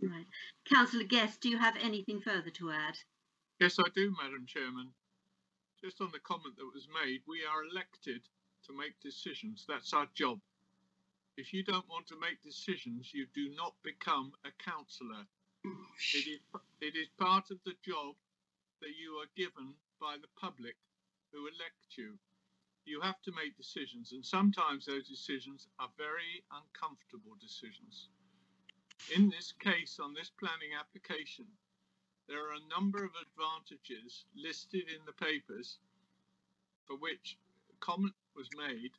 Right. Councillor Guest, do you have anything further to add? Yes, I do, Madam Chairman. Just on the comment that was made, we are elected to make decisions. That's our job. If you don't want to make decisions, you do not become a councillor. It is part of the job that you are given by the public who elect you. You have to make decisions, and sometimes those decisions are very uncomfortable decisions. In this case, on this planning application, there are a number of advantages listed in the papers for which comment was made,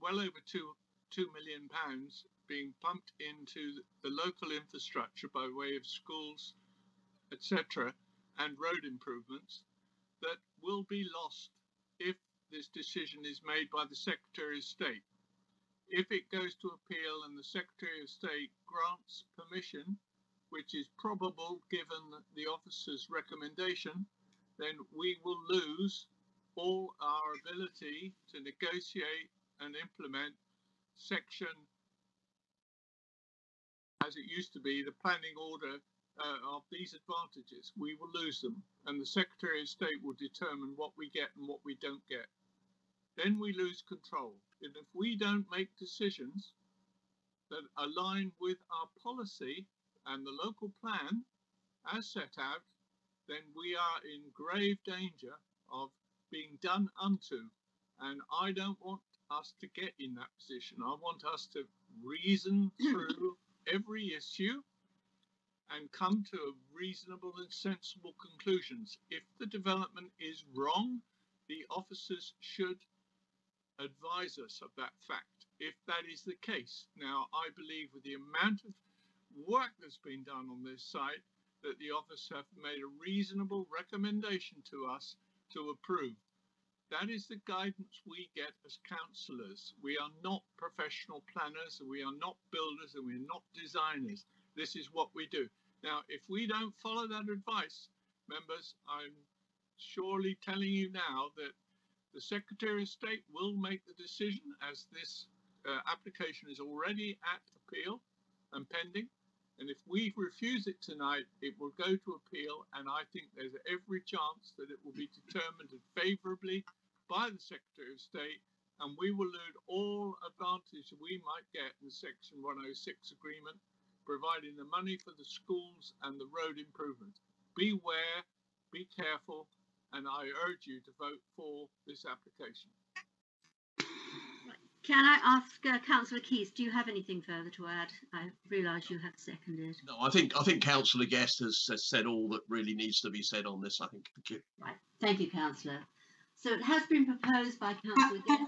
well over £2 million being pumped into the local infrastructure by way of schools, etc., and road improvements that will be lost if this decision is made by the Secretary of State. If it goes to appeal and the Secretary of State grants permission, which is probable given the officer's recommendation, then we will lose all our ability to negotiate and implement section, as it used to be, the planning order of these advantages. We will lose them, and the Secretary of State will determine what we get and what we don't get. Then we lose control. And if we don't make decisions that align with our policy and the local plan as set out, then we are in grave danger of being done unto. And I don't want us to get in that position. I want us to reason through every issue and come to reasonable and sensible conclusions. If the development is wrong, the officers should advise us of that fact, if that is the case. Now, I believe with the amount of work that's been done on this site, that the office have made a reasonable recommendation to us to approve. That is the guidance we get as councillors. We are not professional planners, and we are not builders, and we're not designers. This is what we do. Now, if we don't follow that advice, members, I'm surely telling you now that the Secretary of State will make the decision, as this application is already at appeal and pending. And if we refuse it tonight, it will go to appeal. And I think there's every chance that it will be determined favourably by the Secretary of State. And we will lose all advantage we might get in the Section 106 agreement, providing the money for the schools and the road improvements. Beware, be careful, and I urge you to vote for this application. Can I ask Councillor Keast, do you have anything further to add? I realise you have seconded. No, I think Councillor Guest has said all that really needs to be said on this, I think. Thank you. Right, thank you, Councillor. So it has been proposed by Councillor Guest.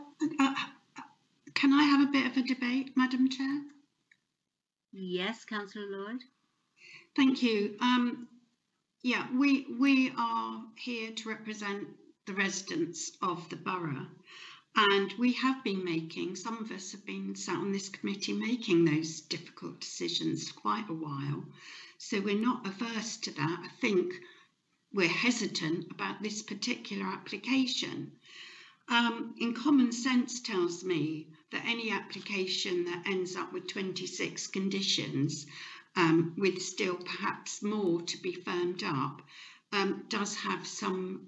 Can I have a bit of a debate, Madam Chair? Yes, Councillor Lloyd. Thank you. Yeah, we are here to represent the residents of the borough, and we have been making, some of us have been sat on this committee making those difficult decisions for quite a while, so we're not averse to that. I think we're hesitant about this particular application. In common sense tells me that any application that ends up with 26 conditions, with still perhaps more to be firmed up, does have something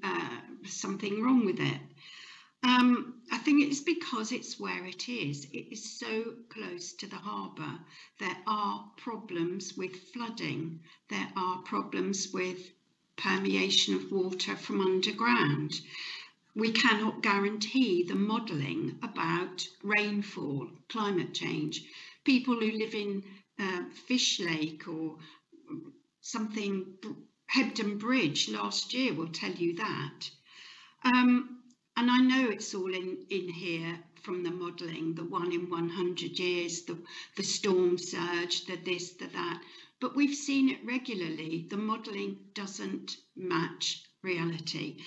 wrong with it. I think it's because it's where it is. It is so close to the harbour. There are problems with flooding. There are problems with permeation of water from underground. We cannot guarantee the modelling about rainfall, climate change. People who live in Fish Lake or something, Hebden Bridge last year will tell you that. And I know it's all in here from the modelling, the 1 in 100 years, the storm surge, the this, the that. But we've seen it regularly. The modelling doesn't match reality.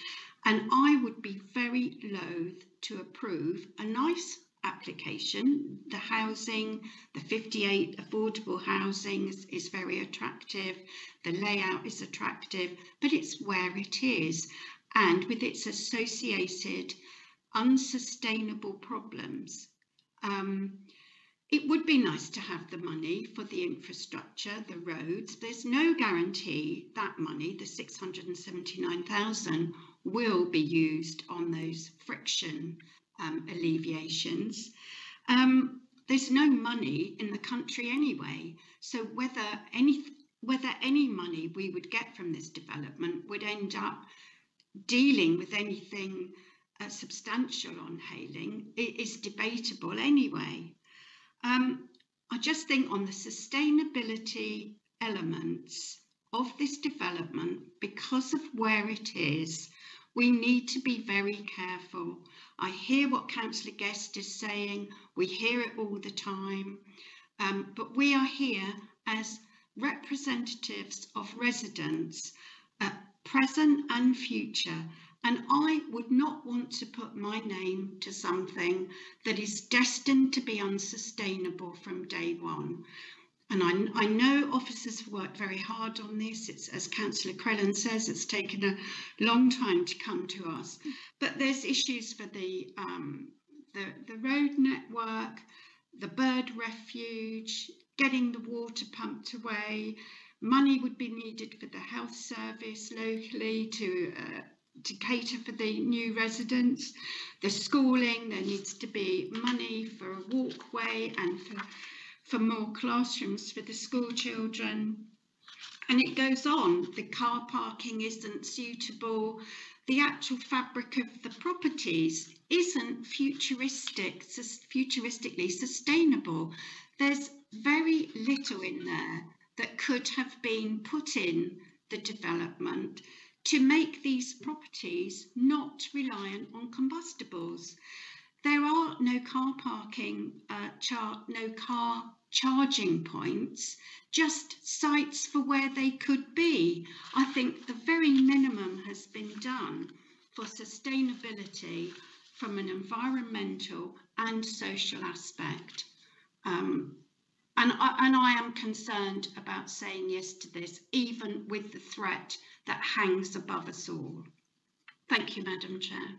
And I would be very loath to approve a nice application. The housing, the 58 affordable housing is very attractive. The layout is attractive, but it's where it is. And with its associated unsustainable problems, It would be nice to have the money for the infrastructure, the roads. There's no guarantee that money, the 679,000, will be used on those friction alleviations. There's no money in the country anyway, so whether any money we would get from this development would end up dealing with anything substantial on Hayling is debatable anyway. I just think on the sustainability elements of this development, because of where it is, we need to be very careful. I hear what Councillor Guest is saying, we hear it all the time, but we are here as representatives of residents, present and future, and I would not want to put my name to something that is destined to be unsustainable from day one. And I know officers have worked very hard on this. It's, as Councillor Crellin says, it's taken a long time to come to us. But there's issues for the road network, the bird refuge, getting the water pumped away. Money would be needed for the health service locally to cater for the new residents. The schooling, there needs to be money for a walkway and for more classrooms for the school children. And it goes on. The car parking isn't suitable. The actual fabric of the properties isn't futuristically sustainable. There's very little in there that could have been put in the development to make these properties not reliant on combustibles. There are no car parking, no car charging points, just sites for where they could be. I think the very minimum has been done for sustainability from an environmental and social aspect. And I am concerned about saying yes to this, even with the threat that hangs above us all. Thank you, Madam Chair.